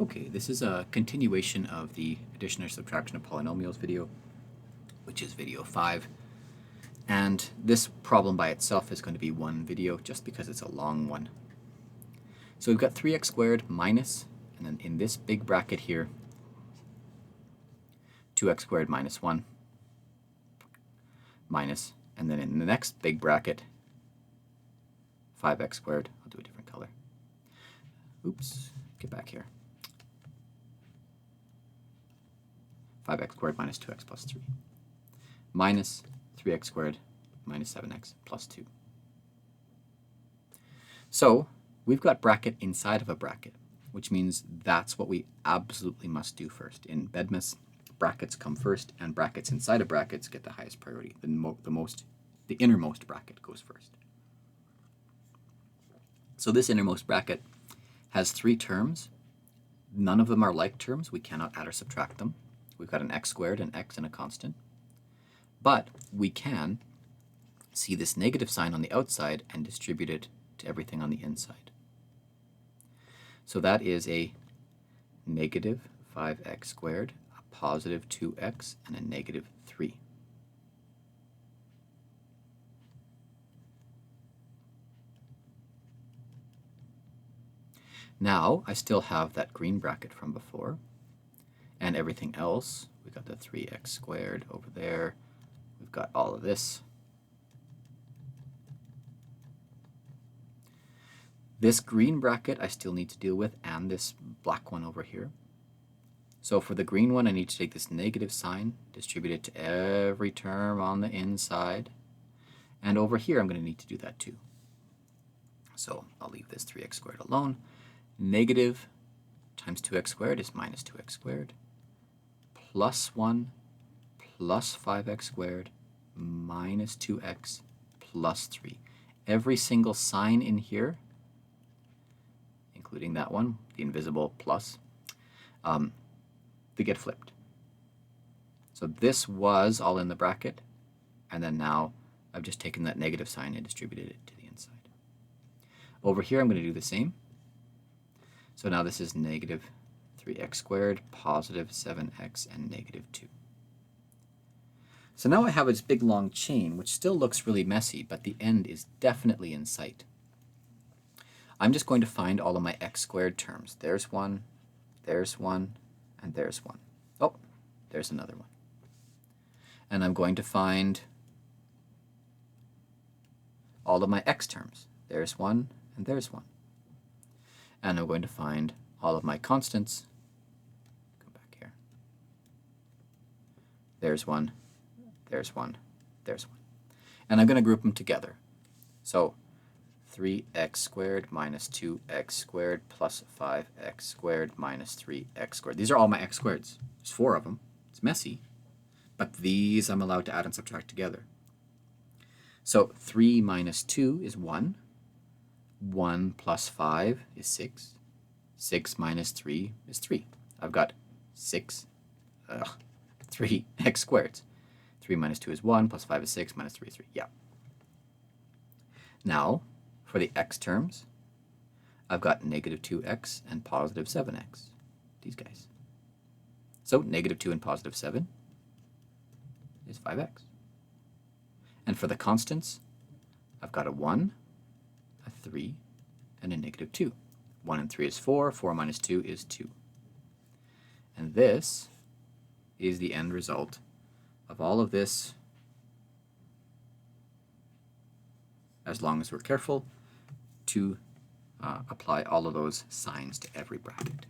Okay, this is a continuation of the addition or subtraction of polynomials video, which is video 5. And this problem by itself is going to be one video just because it's a long one. So we've got 3x squared minus, and then in this big bracket here, 2x squared minus 1 minus, and then in the next big bracket, 5x squared. I'll do a different color. Oops, get back here. 5x squared minus 2x plus 3 minus 3x squared minus 7x plus 2. So we've got bracket inside of a bracket, which means that's what we absolutely must do first. In BEDMAS, brackets come first, and brackets inside of brackets get the highest priority. The innermost bracket goes first. So this innermost bracket has 3 terms. None of them are like terms. We cannot add or subtract them. We've got an x squared, an x, and a constant. But we can see this negative sign on the outside and distribute it to everything on the inside. So that is a negative 5x squared, a positive 2x, and a negative 3. Now I still have that green bracket from before, and everything else. We've got the 3x squared over there. We've got all of this. This green bracket I still need to deal with, and this black one over here. So for the green one, I need to take this negative sign, distribute it to every term on the inside. And over here, I'm going to need to do that too. So I'll leave this 3x squared alone. Negative times 2x squared is minus 2x squared. Plus 1 plus 5x squared minus 2x plus 3. Every single sign in here, including that one, the invisible plus, they get flipped. So this was all in the bracket, and then now I've just taken that negative sign and distributed it to the inside. Over here I'm going to do the same. So now this is negative 3x squared, positive 7x, and negative 2. So now I have this big long chain, which still looks really messy, but the end is definitely in sight. I'm just going to find all of my x squared terms. There's one, and there's one. Oh, there's another one. And I'm going to find all of my x terms. There's one, and there's one. And I'm going to find all of my constants. Go back here. There's one, there's one, there's one. And I'm going to group them together. So 3x squared minus 2x squared plus 5x squared minus 3x squared. These are all my x squareds. There's 4 of them. It's messy, but these I'm allowed to add and subtract together. So 3 minus 2 is 1. 1 plus 5 is 6. 6 minus 3 is 3. I've got 3 x squareds. 3 minus 2 is 1, plus 5 is 6, minus 3 is 3. Yeah. Now, for the x terms, I've got negative 2x and positive 7x. These guys. So negative 2 and positive 7 is 5x. And for the constants, I've got a 1, a 3, and a negative 2. 1 and 3 is 4. 4 minus 2 is 2. And this is the end result of all of this, as long as we're careful to apply all of those signs to every bracket.